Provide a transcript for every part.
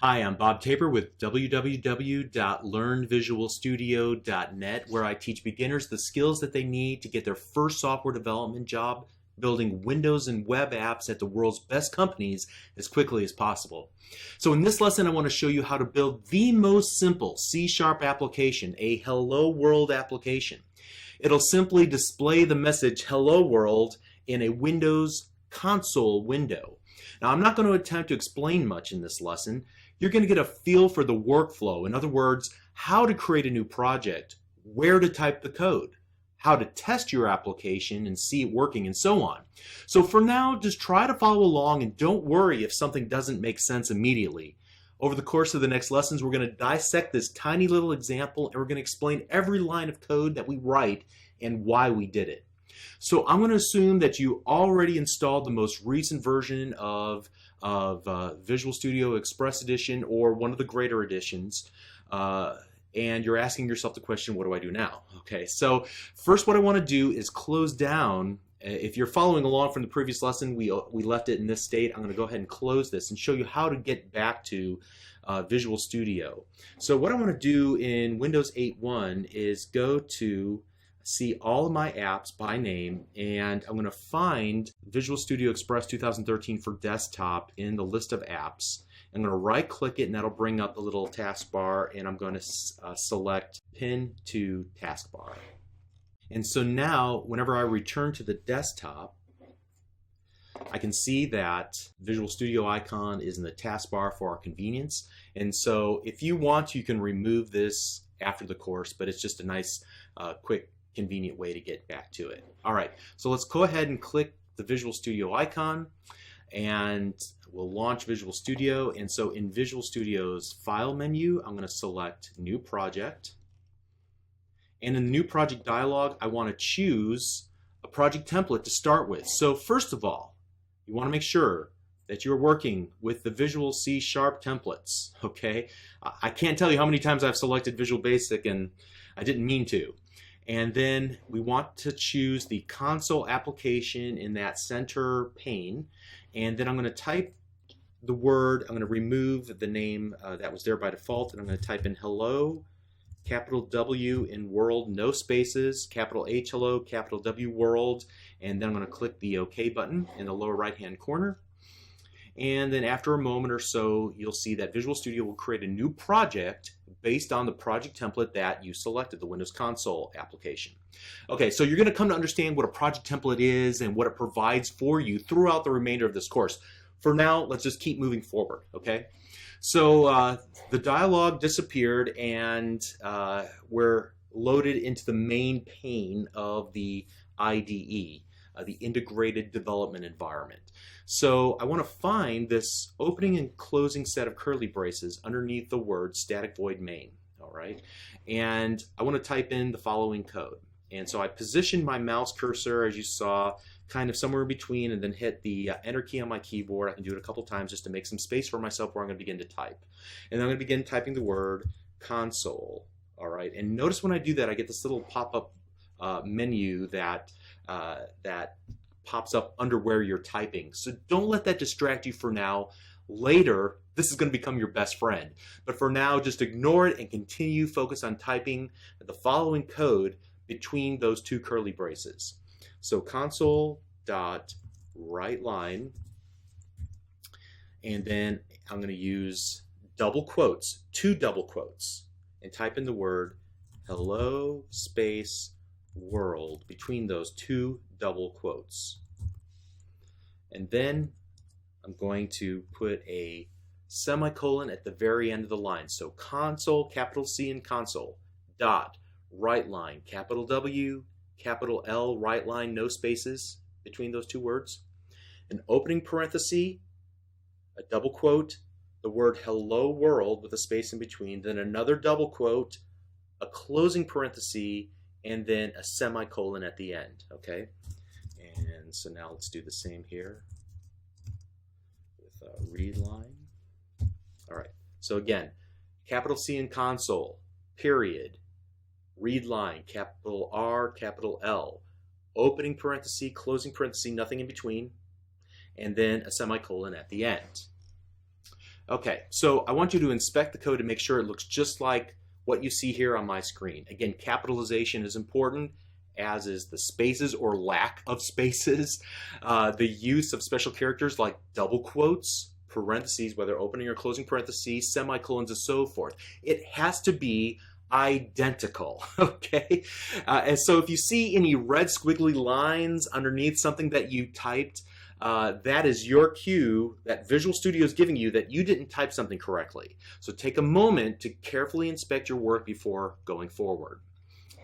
Hi, I'm Bob Tabor with www.learnvisualstudio.net, where I teach beginners the skills that they need to get their first software development job building Windows and web apps at the world's best companies as quickly as possible. So in this lesson, I want to show you how to build the most simple C# application, a Hello World application. It'll simply display the message Hello World in a Windows console window. Now, I'm not going to attempt to explain much in this lesson. You're going to get a feel for the workflow. In other words, how to create a new project, where to type the code, how to test your application and see it working, and so on. So for now, just try to follow along and don't worry if something doesn't make sense immediately. Over the course of the next lessons, we're going to dissect this tiny little example and we're going to explain every line of code that we write and why we did it. So I'm going to assume that you already installed the most recent version of Visual Studio Express Edition or one of the greater editions, and you're asking yourself the question, what do I do now? Okay, so first what I want to do is close down. If you're following along from the previous lesson, we left it in this state. I'm going to go ahead and close this and show you how to get back to Visual Studio. So what I want to do in Windows 8.1 is go to see all of my apps by name, and I'm going to find Visual Studio Express 2013 for desktop in the list of apps. I'm going to right click it and that'll bring up the little taskbar, and I'm going to select Pin to Taskbar. And so now whenever I return to the desktop, I can see that Visual Studio icon is in the taskbar for our convenience. And so if you want, you can remove this after the course, but it's just a nice quick convenient way to get back to it. All right, so let's go ahead and click the Visual Studio icon and we'll launch Visual Studio. And so in Visual Studio's file menu, I'm going to select New Project. And in the New Project dialog, I want to choose a project template to start with. So first of all, you want to make sure that you're working with the Visual C# templates, okay? I can't tell you how many times I've selected Visual Basic and I didn't mean to. And then we want to choose the console application in that center pane. And then I'm going to type the word, I'm going to remove the name that was there by default, and I'm going to type in hello, capital W in world, no spaces, capital H hello, capital W world, and then I'm going to click the OK button in the lower right hand corner. And then after a moment or so, you'll see that Visual Studio will create a new project based on the project template that you selected, the Windows Console application. Okay, so you're going to come to understand what a project template is and what it provides for you throughout the remainder of this course. For now, let's just keep moving forward, okay? So the dialog disappeared and we're loaded into the main pane of the IDE, the Integrated Development Environment. So I want to find this opening and closing set of curly braces underneath the word static void main, all right? And I want to type in the following code. And so I positioned my mouse cursor, as you saw, kind of somewhere in between, and then hit the enter key on my keyboard. I can do it a couple times just to make some space for myself where I'm going to begin to type. And then I'm going to begin typing the word console, all right? And notice when I do that, I get this little pop-up menu that pops up under where you're typing. So don't let that distract you for now. Later, this is going to become your best friend. But for now, just ignore it and continue focus on typing the following code between those two curly braces. So console.writeLine, and then I'm going to use double quotes, two double quotes, and type in the word hello space world between those two double quotes. And then I'm going to put a semicolon at the very end of the line. So console, capital C in console, dot, WriteLine, capital W, capital L, WriteLine, no spaces between those two words. An opening parenthesis, a double quote, the word hello world with a space in between, then another double quote, a closing parenthesis, and then a semicolon at the end, okay? And so now let's do the same here with read line. All right, so again, capital C in console, period, read line, capital R, capital L, opening parenthesis, closing parenthesis, nothing in between, and then a semicolon at the end. Okay, so I want you to inspect the code to make sure it looks just like what you see here on my screen. Again, capitalization is important, as is the spaces or lack of spaces, the use of special characters like double quotes, parentheses, whether opening or closing parentheses, semicolons, and so forth. It has to be identical, okay? And so if you see any red squiggly lines underneath something that you typed, that is your cue that Visual Studio is giving you that you didn't type something correctly. So take a moment to carefully inspect your work before going forward.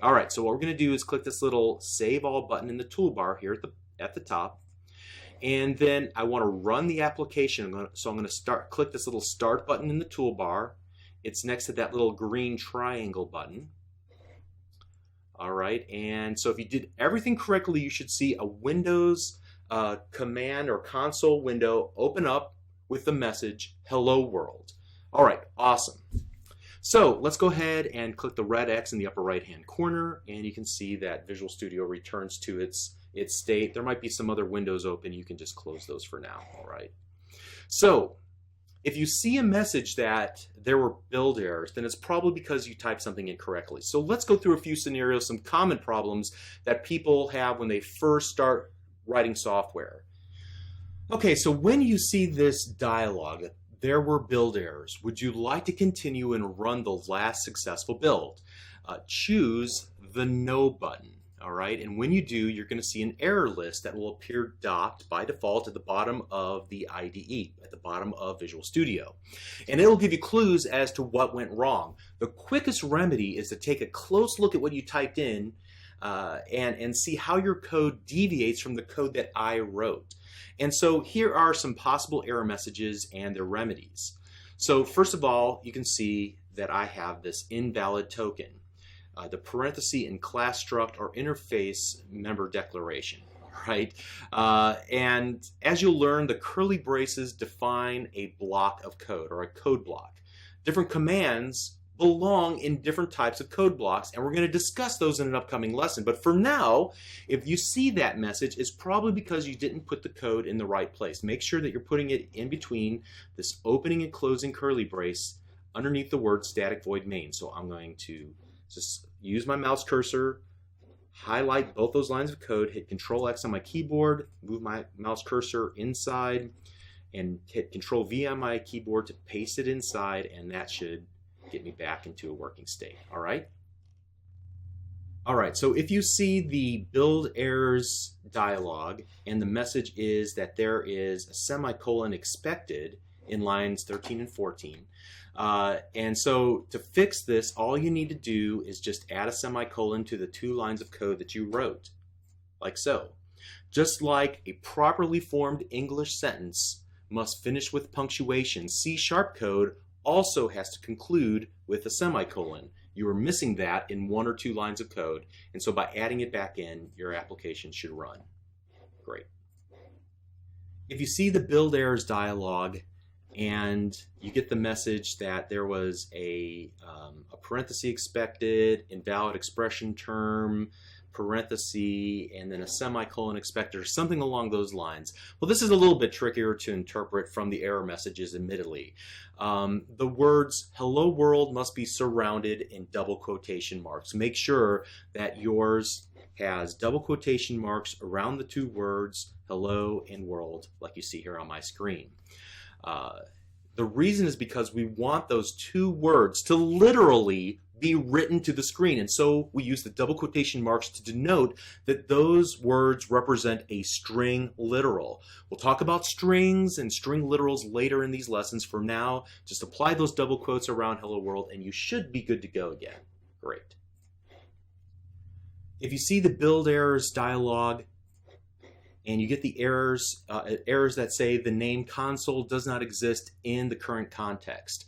All right, so what we're going to do is click this little Save All button in the toolbar here at the top. And then I want to run the application. So I'm going to click this little Start button in the toolbar. It's next to that little green triangle button. All right, and so if you did everything correctly, you should see a Windows command or console window open up with the message Hello World. All right, awesome. So let's go ahead and click the red X in the upper right hand corner, and you can see that Visual Studio returns to its state. There might be some other windows open. You can just close those for now. All right. So if you see a message that there were build errors, then it's probably because you typed something incorrectly. So let's go through a few scenarios, some common problems that people have when they first start writing software. Okay, so when you see this dialog, there were build errors. Would you like to continue and run the last successful build? Choose the No button. All right, and when you do, you're going to see an error list that will appear docked by default at the bottom of the IDE, at the bottom of Visual Studio. And it'll give you clues as to what went wrong. The quickest remedy is to take a close look at what you typed in and see how your code deviates from the code that I wrote. And so here are some possible error messages and their remedies. So first of all, you can see that I have this invalid token. The parenthesis in class struct or interface member declaration, right? And as you'll learn, the curly braces define a block of code or a code block. Different commands belong in different types of code blocks, and we're going to discuss those in an upcoming lesson. But for now, if you see that message, it's probably because you didn't put the code in the right place. Make sure that you're putting it in between this opening and closing curly brace underneath the word static void main. So I'm going to just use my mouse cursor, highlight both those lines of code, hit Control X on my keyboard, move my mouse cursor inside, and hit Control V on my keyboard to paste it inside, and that should get me back into a working state. All right? All right, so if you see the build errors dialog and the message is that there is a semicolon expected in lines 13 and 14, and so to fix this, all you need to do is just add a semicolon to the 2 lines of code that you wrote, like so. Just like a properly formed English sentence must finish with punctuation, C# code also has to conclude with a semicolon. You are missing that in 1 or 2 lines of code, and so by adding it back in, your application should run. Great. If you see the build errors dialog and you get the message that there was a parenthesis expected, invalid expression term, parenthesis, and then a semicolon expected, or something along those lines. Well, this is a little bit trickier to interpret from the error messages, admittedly. The words hello world must be surrounded in double quotation marks. Make sure that yours has double quotation marks around the 2 words hello and world, like you see here on my screen. The reason is because we want those 2 words to literally be written to the screen, and so we use the double quotation marks to denote that those words represent a string literal. We'll talk about strings and string literals later in these lessons. For now, just apply those double quotes around hello world and you should be good to go again. Great. If you see the build errors dialog and you get the errors that say the name console does not exist in the current context,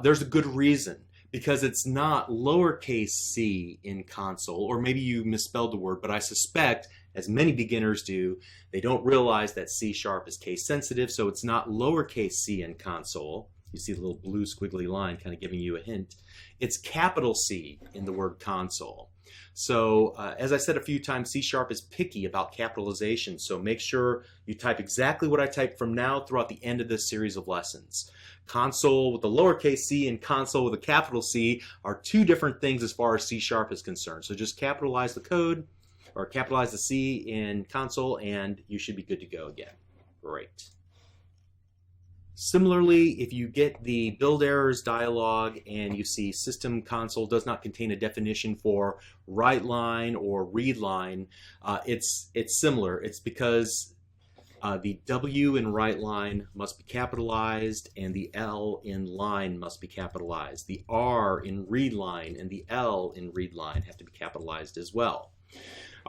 there's a good reason. Because it's not lowercase c in console, or maybe you misspelled the word, but I suspect, as many beginners do, they don't realize that C# is case sensitive, so it's not lowercase c in console. You see the little blue squiggly line kind of giving you a hint. It's capital C in the word console. So as I said a few times, C# is picky about capitalization, so make sure you type exactly what I type from now throughout the end of this series of lessons. Console with a lowercase c and console with a capital C are two different things as far as C# is concerned. So just capitalize the code, or capitalize the C in console, and you should be good to go again. Great. Similarly, if you get the build errors dialog and you see system console does not contain a definition for write line or read line, it's similar. It's because the W in write line must be capitalized and the L in line must be capitalized. The R in read line and the L in read line have to be capitalized as well.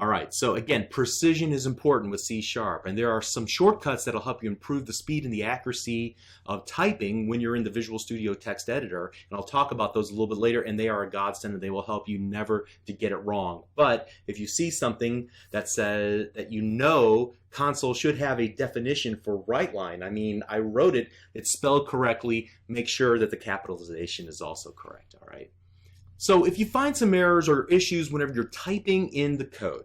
All right, so again, precision is important with C#, and there are some shortcuts that'll help you improve the speed and the accuracy of typing when you're in the Visual Studio Text Editor, and I'll talk about those a little bit later, and they are a godsend, and they will help you never to get it wrong. But if you see something that says that you know console should have a definition for write line, I mean, I wrote it, it's spelled correctly, make sure that the capitalization is also correct, all right? So if you find some errors or issues whenever you're typing in the code,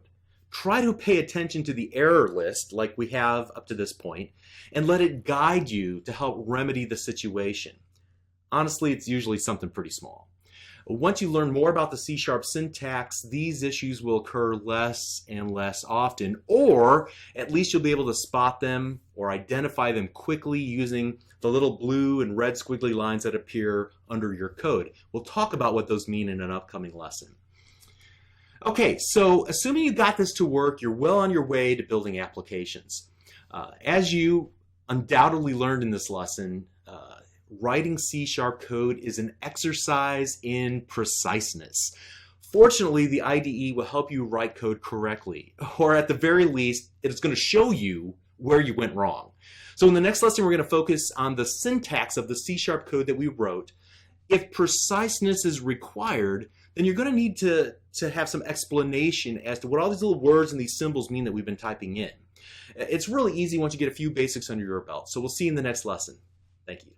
try to pay attention to the error list like we have up to this point and let it guide you to help remedy the situation. Honestly, it's usually something pretty small. Once you learn more about the C# syntax, these issues will occur less and less often, or at least you'll be able to spot them or identify them quickly using the little blue and red squiggly lines that appear under your code. We'll talk about what those mean in an upcoming lesson. Okay, so assuming you got this to work, you're well on your way to building applications. As you undoubtedly learned in this lesson, writing C# code is an exercise in preciseness. Fortunately, the IDE will help you write code correctly, or at the very least, it's going to show you where you went wrong. So in the next lesson, we're going to focus on the syntax of the C# code that we wrote. If preciseness is required, then you're going to need to have some explanation as to what all these little words and these symbols mean that we've been typing in. It's really easy once you get a few basics under your belt. So we'll see you in the next lesson. Thank you.